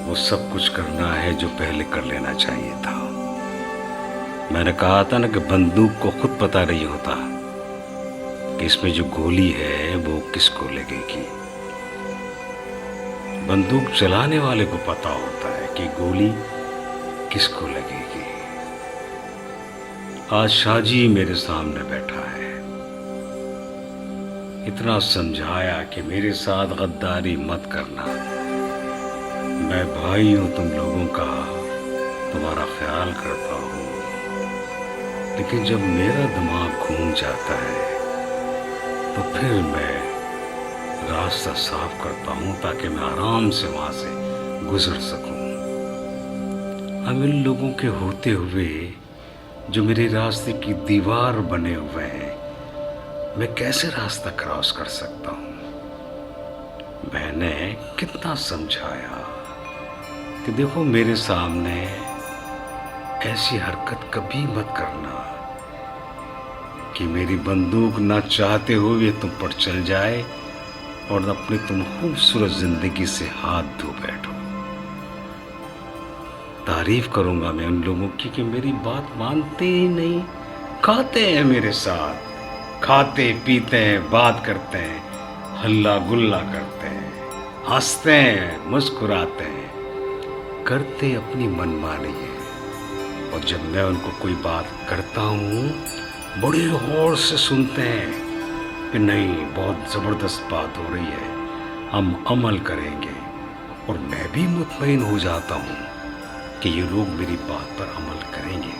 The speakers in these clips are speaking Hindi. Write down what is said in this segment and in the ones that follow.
वो सब कुछ करना है जो पहले कर लेना चाहिए था। मैंने कहा था ना कि बंदूक को खुद पता नहीं होता कि इसमें जो गोली है वो किसको लगेगी। बंदूक चलाने वाले को पता होता है कि गोली किसको लगेगी। आज शाहजी मेरे सामने बैठा है, इतना समझाया कि मेरे साथ गद्दारी मत करना, मैं भाई हूं तुम लोगों का, तुम्हारा ख्याल करता हूं। लेकिन जब मेरा दिमाग घूम जाता है तो फिर मैं रास्ता साफ करता हूं ताकि मैं आराम से वहां से गुजर सकूं। अब इन लोगों के होते हुए जो मेरे रास्ते की दीवार बने हुए हैं, मैं कैसे रास्ता क्रॉस कर सकता हूं। मैंने कितना समझाया कि देखो मेरे सामने ऐसी हरकत कभी मत करना कि मेरी बंदूक ना चाहते हुए तुम पर चल जाए और अपनी तुम खूबसूरत जिंदगी से हाथ धो बैठो। तारीफ करूंगा मैं उन लोगों की कि मेरी बात मानते ही नहीं, खाते हैं मेरे साथ, खाते पीते हैं, बात करते हैं, हल्ला गुल्ला करते हैं, हंसते हैं, मुस्कुराते हैं, करते अपनी मनमानी है। और जब मैं उनको कोई बात करता हूँ बड़े गौर से सुनते हैं कि नहीं बहुत ज़बरदस्त बात हो रही है, हम अमल करेंगे। और मैं भी मुतमईन हो जाता हूँ कि ये लोग मेरी बात पर अमल करेंगे।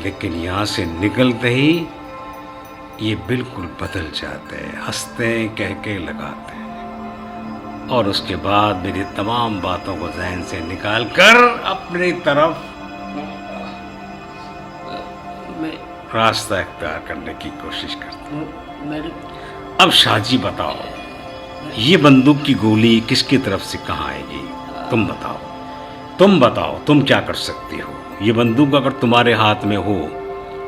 लेकिन यहाँ से निकलते ही ये बिल्कुल बदल जाते हैं, हंसते हैं, कह के लगाते हैं और उसके बाद मेरी तमाम बातों को जहन से निकाल कर अपनी तरफ रास्ता इख्तियार करने की कोशिश करते हैं। अब शाहजी बताओ, ये बंदूक की गोली किसकी तरफ से कहाँ आएगी? तुम बताओ, तुम बताओ, तुम क्या कर सकती हो? ये बंदूक अगर तुम्हारे हाथ में हो,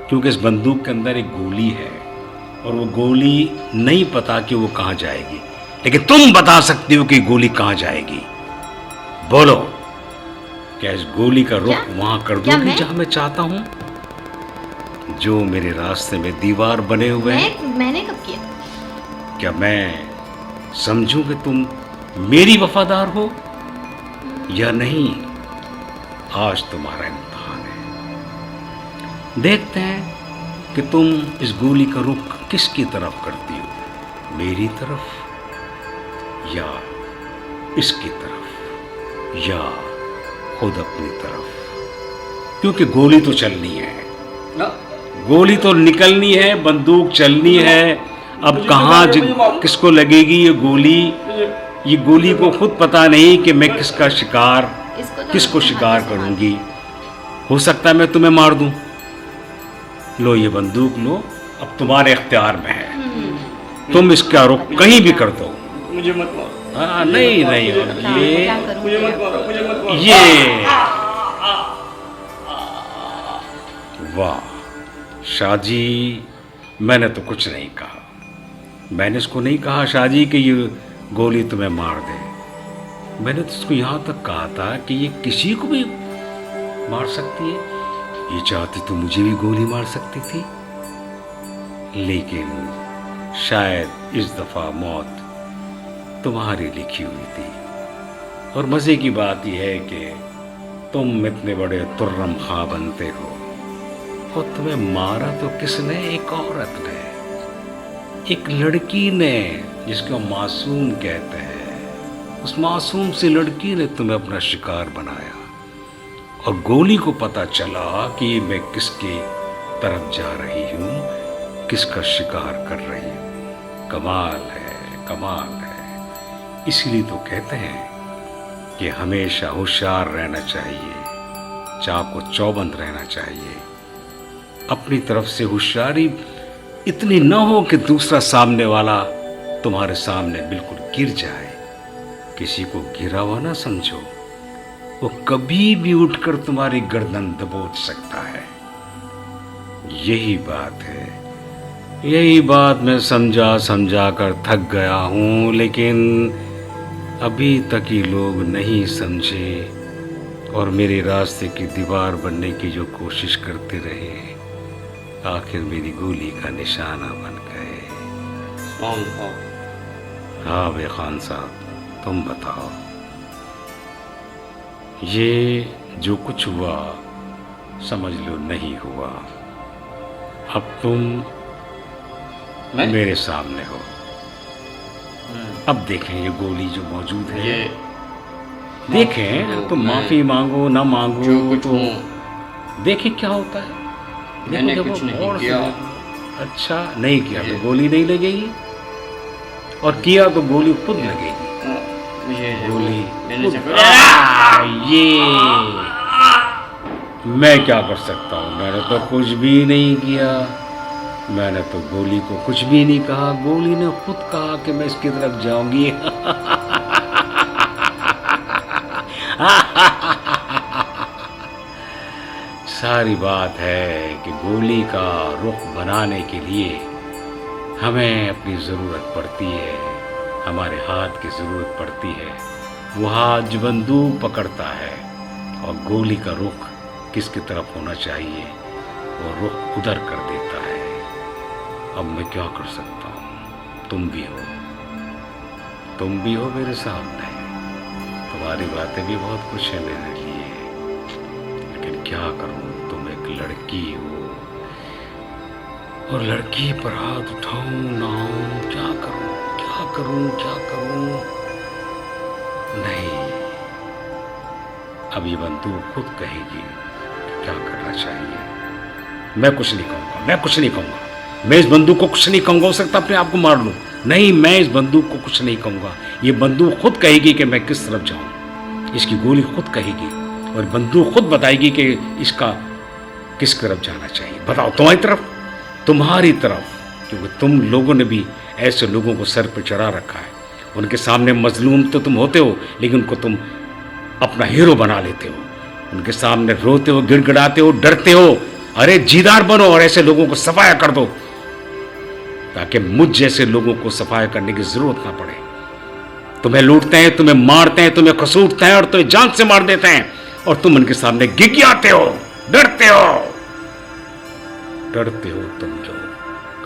क्योंकि इस बंदूक के अंदर एक गोली है और वो गोली नहीं पता कि वो कहाँ जाएगी, लेकिन तुम बता सकती हो कि गोली कहाँ जाएगी। बोलो, क्या इस गोली का रुख वहां कर दोगी जहां मैं चाहता हूं? जो मेरे रास्ते में दीवार बने हुए हैं। मैंने कब किया? क्या मैं समझूं कि तुम मेरी वफादार हो या नहीं? आज तुम्हारा इम्तिहान है, देखते हैं कि तुम इस गोली का रुख किसकी तरफ करती हो, मेरी तरफ या इसकी तरफ या खुद अपनी तरफ। क्योंकि गोली तो चलनी है, गोली तो निकलनी है, बंदूक चलनी है। अब कहाँ किसको लगेगी ये गोली को खुद पता नहीं कि मैं किसका शिकार, किसको शिकार करूंगी। हो सकता है मैं तुम्हें मार दूं। लो ये बंदूक लो, अब तुम्हारे इख्तियार में है, तुम इसका रुख कहीं भी कर दो। मुझे मत मारो। हाँ नहीं नहीं, मुझे मत मारो, मुझे मत मारो। ये वाह शाहजी, मैंने तो कुछ नहीं कहा। मैंने इसको नहीं कहा शाहजी कि ये गोली तुम्हें मार दे। मैंने तो इसको यहाँ तक कहा था कि ये किसी को भी मार सकती है। ये चाहती तो मुझे भी गोली मार सकती थी, लेकिन शायद इस दफ़ा मौत तुम्हारी लिखी हुई थी। और मज़े की बात यह है कि तुम इतने बड़े तुर्रम खा बनते हो और तुम्हें मारा तो किसने? एक औरत ने, एक लड़की ने, जिसको मासूम कहते हैं। उस मासूम सी लड़की ने तुम्हें अपना शिकार बनाया और गोली को पता चला कि मैं किसकी तरफ जा रही हूँ, किसका शिकार कर रही हूँ। कमाल है, कमाल है। इसलिए तो कहते हैं कि हमेशा होशियार रहना चाहिए, चाको चौबंद रहना चाहिए। अपनी तरफ से होशियारी इतनी न हो कि दूसरा सामने वाला तुम्हारे सामने बिल्कुल गिर जाए। किसी को गिरा हुआ ना समझो, वो कभी भी उठकर तुम्हारी गर्दन दबोच सकता है। यही बात है, यही बात मैं समझा समझा कर थक गया हूँ, लेकिन अभी तक ये लोग नहीं समझे और मेरे रास्ते की दीवार बनने की जो कोशिश करते रहे, आखिर मेरी गोली का निशाना बन गए। कौन था? हाँ बे खान साहब, तुम बताओ, ये जो कुछ हुआ समझ लो नहीं हुआ। अब तुम मैं? मेरे सामने हो। अब देखें ये गोली जो मौजूद है, ये देखें, तुम माफी मांगो ना मांगो जो कुछ तो हूँ, देखें क्या होता है। मैंने देखो, कुछ देखो, नहीं गौर से किया। देखो। अच्छा नहीं किया तो ये- गोली नहीं लगेगी, और किया तो गोली खुद लगेगी। मुझे गोली मैंने खुद- ये मैं क्या कर सकता हूँ? मैंने तो कुछ भी नहीं किया, मैंने तो गोली को कुछ भी नहीं कहा। गोली ने खुद कहा कि मैं इसकी तरफ जाऊंगी। सारी बात है कि गोली का रुख बनाने के लिए हमें अपनी ज़रूरत पड़ती है, हमारे हाथ की ज़रूरत पड़ती है। वो हाथ जो बंदूक पकड़ता है, और गोली का रुख किसकी तरफ होना चाहिए वो रुख उधर कर देता है। अब मैं क्या कर सकता हूँ? तुम भी हो मेरे सामने, तुम्हारी बातें भी बहुत कुछ है मेरे लिए, लेकिन क्या करूँ? तुम एक लड़की हो, और लड़की पर हाथ उठाऊं ना, क्या करूं, क्या करूं, क्या करूं? नहीं, अब ये बंदूक खुद कहेगी कि क्या करना चाहिए। मैं कुछ नहीं कहूंगा, मैं कुछ नहीं कहूंगा, मैं इस बंदूक को कुछ नहीं कहूंगा। हो सकता अपने आप को मार लूं। नहीं, मैं इस बंदूक को कुछ नहीं कहूंगा। ये बंदूक खुद कहेगी कि मैं किस तरफ जाऊं। इसकी गोली खुद कहेगी, और बंदूक खुद बताएगी कि इसका किस तरफ जाना चाहिए। बताओ, तुम्हारी तरफ, क्योंकि तुम लोगों ने भी ऐसे लोगों को सर पर चढ़ा रखा है। उनके सामने मजलूम तो तुम होते हो, लेकिन उनको तुम अपना हीरो बना लेते हो। उनके सामने रोते हो, गिड़गिड़ाते हो, डरते हो। अरे जीदार बनो और ऐसे लोगों को सफाया कर दो, ताकि मुझ जैसे लोगों को सफाया करने की जरूरत ना पड़े। तुम्हें लूटते हैं, तुम्हें मारते हैं, तुम्हें खसूटते हैं और तुम्हें जान से मार देते हैं, और तुम उनके सामने गिगियाते हो, डरते हो। तुम जो,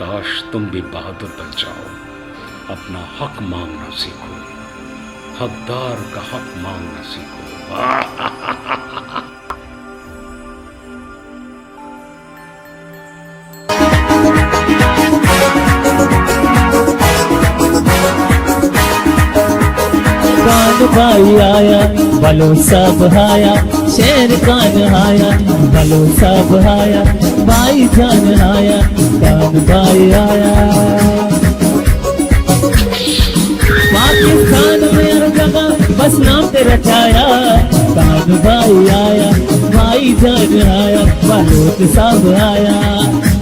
काश तुम भी बहादुर बन जाओ, अपना हक मांगना सीखो, हकदार का हक मांगना सीखो। कान भाई आया, बलो सब आया, शेर कान आया, बलो सब आया, भाई जान आया, कान भाई आया। पाकिस्तान में हर जगह बस नाम तेरा छाया, कान भाई आया, भाई जान आया, बलोच सब आया।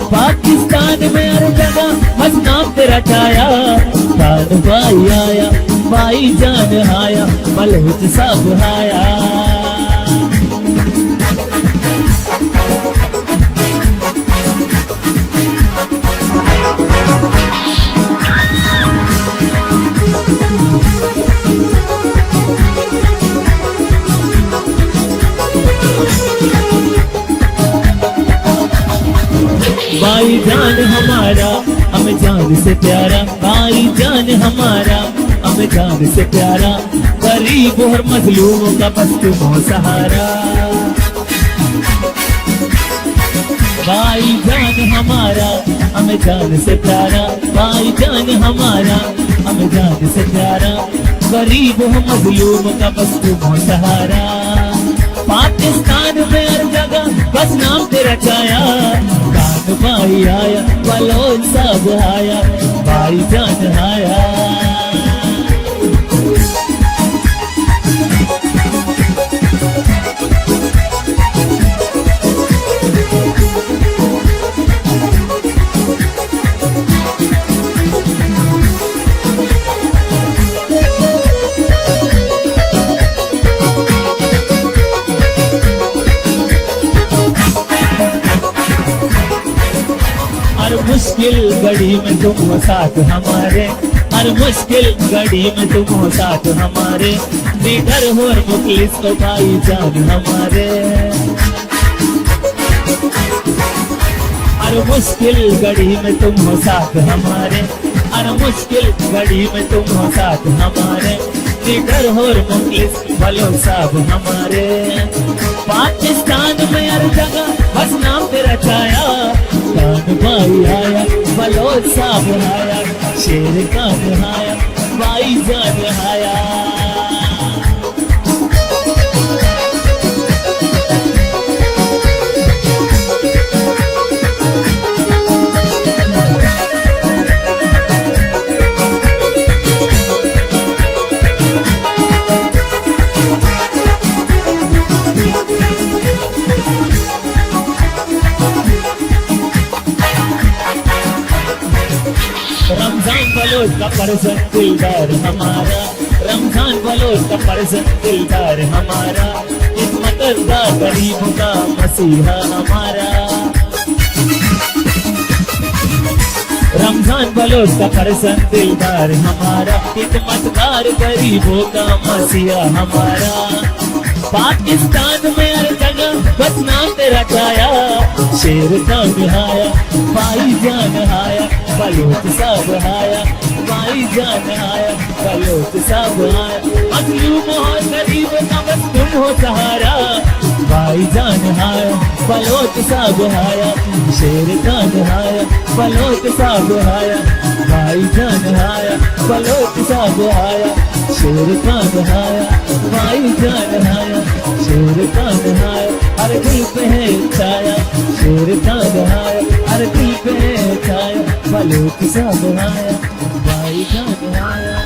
पाकिस्तान में हर जगह बस नाम तेरा छाया, कान भाई आया, भाई जान आया, बलोच सब आया। भाई जान हमारा हमें जान से प्यारा, भाई जान हमारा हमें जान से प्यारा, गरीब और मजलूमों का बस तुम हो सहारा। भाई जान हमारा हमें जान से प्यारा, भाई जान हमारा हमें जान से प्यारा, गरीब और मजलूमों का बस तुम हो सहारा। पाकिस्तान में हर जगह बस नाम तेरा छाया, कान भाई आया, बलोच सब आया, भाई जान आया। हर मुश्किल घड़ी में तुम हो साथ हमारे, हर मुश्किल घड़ी में तुम हो साथ हमारे, लीडर हो और मुखलिस तो भाई जान हमारे। हर मुश्किल घड़ी में तुम हो साथ हमारे, हर मुश्किल घड़ी में तुम हो साथ हमारे, लीडर हो और मुखलिस भलो साहब हमारे। पाकिस्तान में हर जगह बस नाम तेरा छाया, कान भाई आया बलोच साहब आया, शेर कान आया भाई जान आया। रमजान बलोच का परसन दिलदार हमारा, रमजान बलोच का परसन दिलदार हमारा, खिदमतदा गरीबों का मसीहा हमारा। रमजान बलोच का परसन दिलदार हमारा, खिदमतदार गरीबों का मसीहा हमारा। पाकिस्तान में हर जगह बस नाम तेरा छाया, शेर कान आया भाई जान आया, बलोच साहब आया भाई जान आया, बलोच साहब आया। मजलूम हो गरीब का बस तुम हो सहारा, भाई जान आया बलोच साहब आया, शेर कान आया बलोच साहब आया, भाई जान आया बलोच साहब आया, शेर कान आया भाई जान आया, शेर कान आया हर दिल पे है छाया, शेर कान आया हर दिल पे है छाया, बलोच साहब आया भाई जान आया।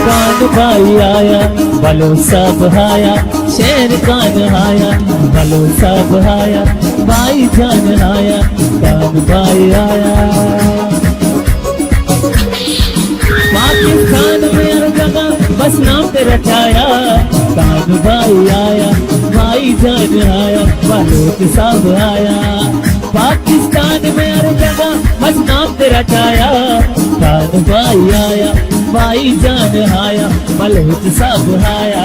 कान भाई आया बलोच साहब आया, शेर कान आया बलोच साहब आया, भाई जान आया कान भाई आया। पाकिस्तान में हर जगह बस नाम तेरा छाया, कान भाई आया भाई जान आया बलोच साहब आया। पाकिस्तान में हर जगह बस नाम तेरा छाया, कान भाई आया भाई जान आया बलोच साहब आया।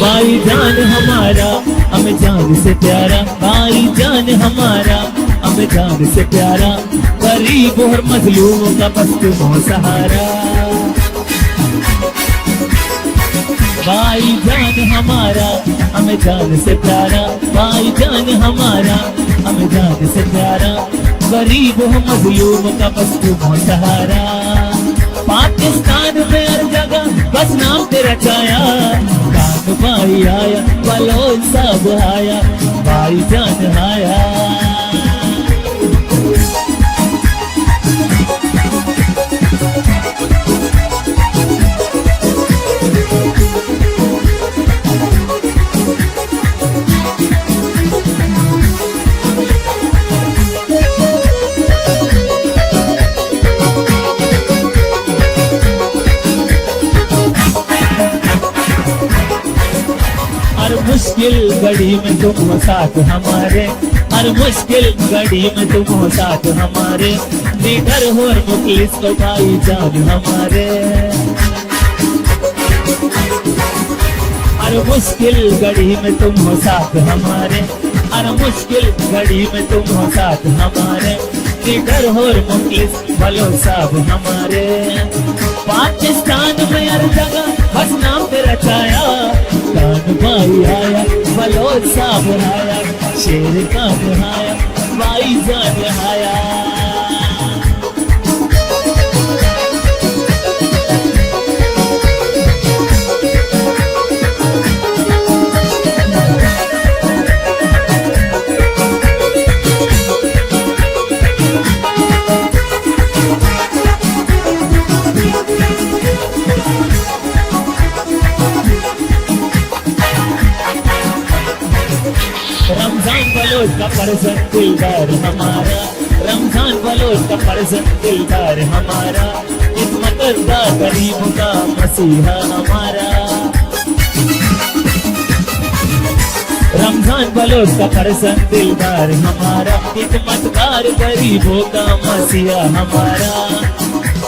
भाई जान हमारा हमें जान से प्यारा, भाई जान हमारा हमें जान से प्यारा, गरीब और मजलूमों का बस तुम हो सहारा। भाई जान हमारा हमें जान से प्यारा, भाई जान हमारा हमें जान से प्यारा, गरीब और मजलूमों का बस तुम हो सहारा। पाकिस्तान में हर जगह बस नाम तेरा छाया, कान भाई आया बलोच साहब आया, भाई जान आया। हर मुश्किल घड़ी में तुम हो साथ हमारे, हर मुश्किल घड़ी में तुम हो साथ हमारे, लीडर हो और मुखलिस तो भाई जान हमारे। हर मुश्किल घड़ी में तुम हो साथ हमारे, हर मुश्किल घड़ी में तुम हो साथ हमारे, लीडर हो और मुखलिस भलो साहब हमारे। पाकिस्तान में हर जगह बस नाम तेरा छाया, कान भाई आया बलोच साहब आया, शेर कान आया भाई जान आया। बलोच का परसन दिलदार हमारा, रमजान बलोच का परसन दिलदार हमारा, खिदमतदा गरीब का मसीहा हमारा। रमजान बलोच का परसन दिलदार हमारा, खिदमतगार गरीबों का मसीहा हमारा।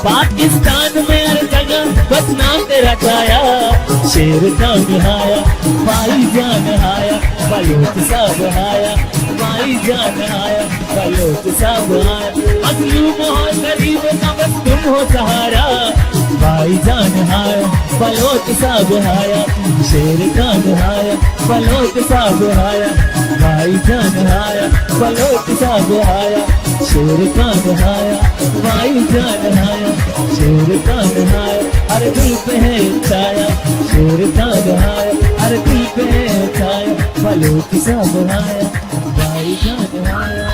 पाकिस्तान में हर जगह बस नाम तेरा छाया, शेर का निहाया भाई जान आया, बलोच साहब आया भाई जान आया, बलोच साहब आया। मजलूम हो गरीब का बस तुम हो सहारा, भाई जान आया बलोच साहब आया, शेर का निहाया बलोच साहब आया, भाई जान आया बलोच साहब आया, शेर का निहाया भाई जान आया, शेर का निहाया हर दिल पे है छाया, शेर का निहाया हर दिल पे है छाया, बलोच साहब आया भाई जान आया।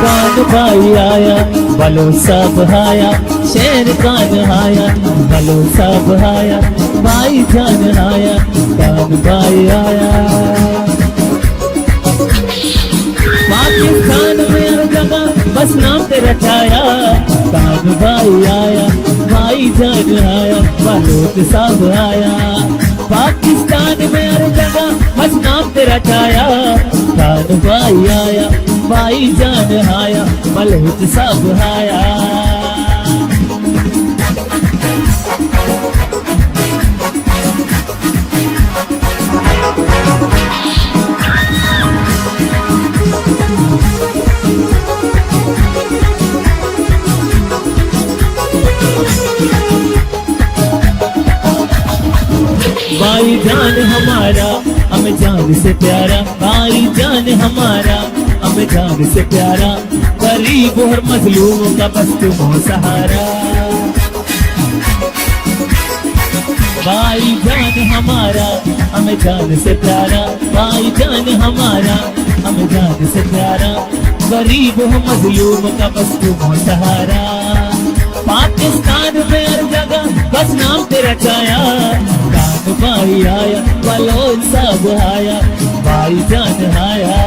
कान भाई आया बलोच साहब आया, शेर कान आया बलोच साहब आया, भाई जान आया कान भाई आया। पाकिस्तान में हर जगह बस नाम तेरा छाया, कान भाई आया भाई जान आया बलोच साहब आया। पाकिस्तान में हर जगह बस नाम तेरा छाया, कान भाई आया भाई जान आया बलोच साहब आया। भाई जान हमारा हमें जान से प्यारा, भाई जान हमारा हमें जान से प्यारा, गरीब और मजलूम का बस तुम हो सहारा। भाई जान हमारा हमें जान से प्यारा, भाई जान हमारा हमें जान से प्यारा, गरीब और मजलूम का बस तुम हो सहारा। पाकिस्तान में हर जगह बस नाम तेरा छाया, कान भाई आया बलोच साहब आया, भाई जान आया।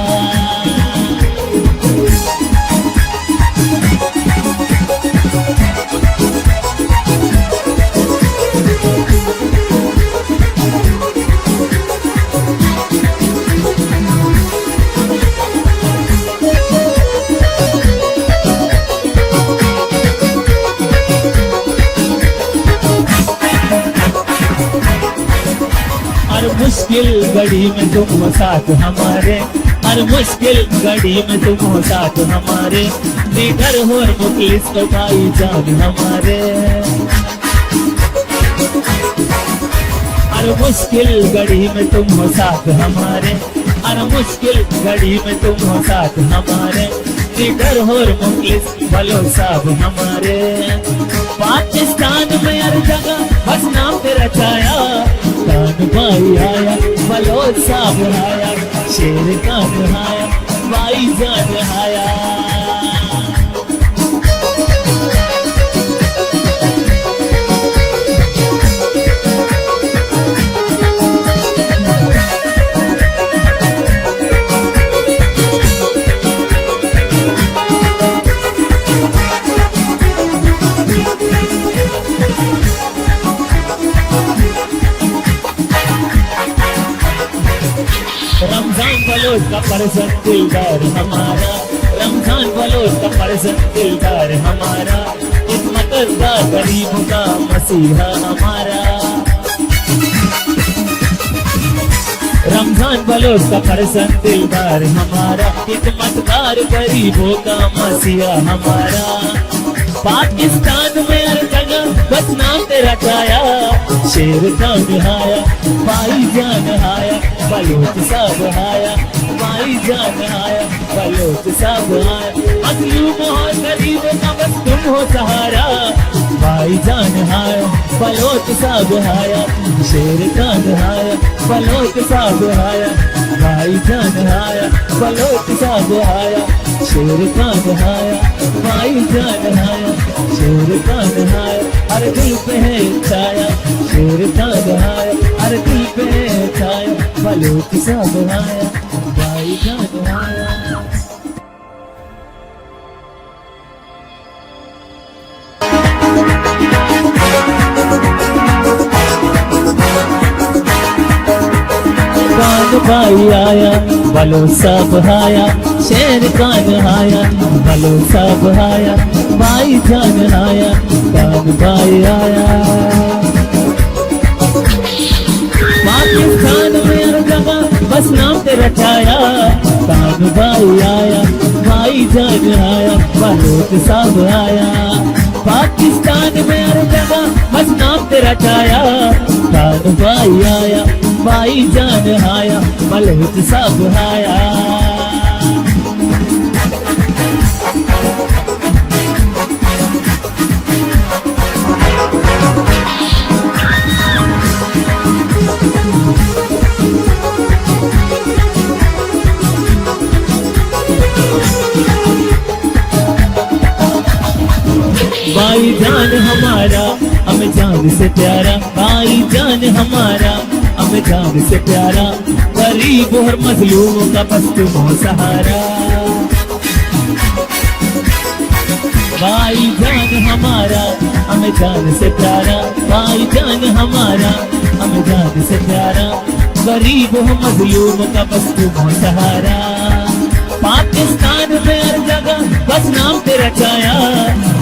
हर मुश्किल घड़ी में तुम हो साथ हमारे, हर मुश्किल घड़ी में तुम हो साथ हमारे, लीडर हो और मुखलिस तो भाई जान हमारे। हर मुश्किल घड़ी में तुम हो साथ हमारे, हर मुश्किल घड़ी में तुम हो साथ हमारे, लीडर हो और मुखलिस बलोच साहब हमारे। पाकिस्तान में हर जगह बस नाम तेरा छाया, कान भाई आया बलोच साहब आया, शेर कान आया भाई जान आया। रमजान बलोच का परसन दिलदार हमारा, रमजान बलोच का परसन दिलदार हमारा, खिदमतदा गरीब का मसीहा हमारा। रमजान बलोच का परसन दिलदार हमारा, खिदमतगार गरीबों का मसीहा हमारा। पाकिस्तान में हर जगह बस नाम तेरा छाया, शेर का निहाया भाई जान आया बलोच साहब आया, भाई जान आया बलोच साहब आया। मजलूम हो गरीब का बस तुम हो सहारा, भाई जान आया बलोच साहब आया, शेर का निहाया बलोच साहब आया, भाई जान आया बलोच साहब आया, शेर का नहाया भाई जान आया, शेर का नहाया हर दिल पे है छाया, शेर का नहाया हर दिल पे है छाया, बलोच सा नहाया भाई जान आया। कान भाई आया बलो सब आया, शेर कान आया बलो सब आया, भाई जान आया कान भाई आया। पाकिस्तान में हर जगह बस नाम तेरा छाया, कान भाई आया भाई जान आया बलोच सब आया। पाकिस्तान में हर जगह बस नाम तेरा छाया, कान भाई आया भाई जान आया बलोच सब आया। भाई जान हमारा हमें जान से प्यारा, भाई जान हमारा हमें जान से प्यारा, गरीब और मजलूमों का बस तुम हो सहारा। भाई जान हमारा हमें जान से प्यारा, भाई जान हमारा हमें जान से प्यारा, गरीब और मजलूमों का बस तुम हो सहारा। पाकिस्तान में हर जगह बस नाम तेरा छाया,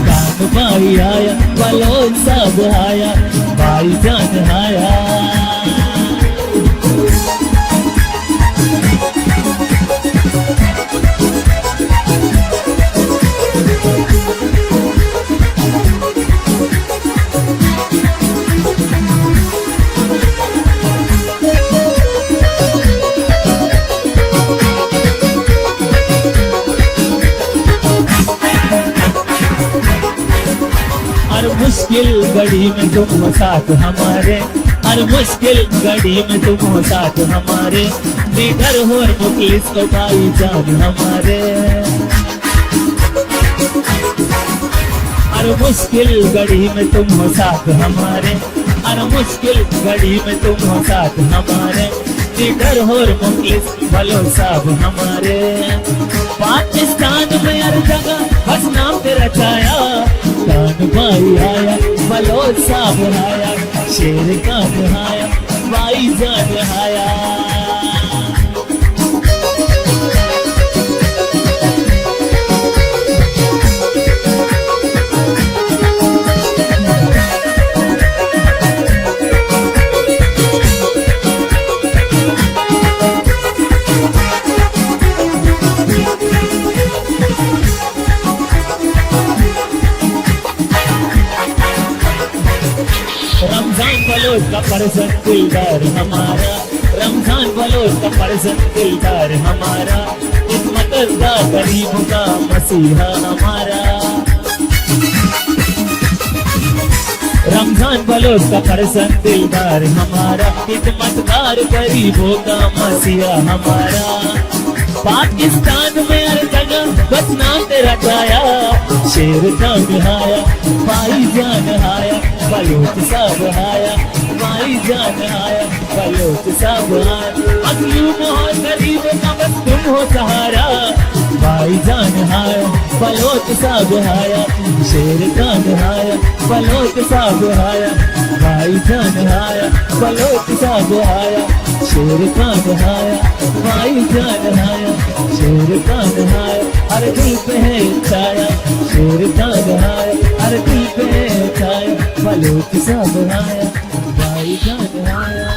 कान भाई आया बलोच सब आया, भाई जान आया। हर मुश्किल घड़ी में तुम हो साथ हमारे, हर मुश्किल घड़ी में तुम हो साथ हमारे, लीडर हो और मुखलिस को भाई जान हमारे। हर मुश्किल घड़ी में तुम हो साथ हमारे, हर मुश्किल घड़ी में तुम हो साथ हमारे, लीडर हो और मुखलिस भलो सब हमारे। पाकिस्तान में हर जगह बस नाम तेरा छाया, कान भाई आया बलोच सब आया, शेर कान आया भाई जान आया। रमजान बलोच का परसन दिलदार हमारा, रमजान बलोच का परसन दिलदार हमारा, खिदमतदा गरीब का मसीहा हमारा। रमजान बलोच का परसन दिलदार हमारा, खिदमतदार गरीबों का मसीहा हमारा। पाकिस्तान में हर जगह बस नाम तेरा छाया, शेर का नहाया भाई जान आया बलोच सब आया, भाई जान आया बलोच सब आया। मजलूम और गरीब का बस तुम हो सहारा, भाई जान आया बलोच सब आया, शेर का नहाया बलोच सब आया, भाई जान आया बलोच सब आया, शेर का नहाया भाई जान आया, शेर का नहाया हर दिल पे है छाया, शेर का नहाया हर दिल पे है छाया, बलोच सब आया भाई जान आया।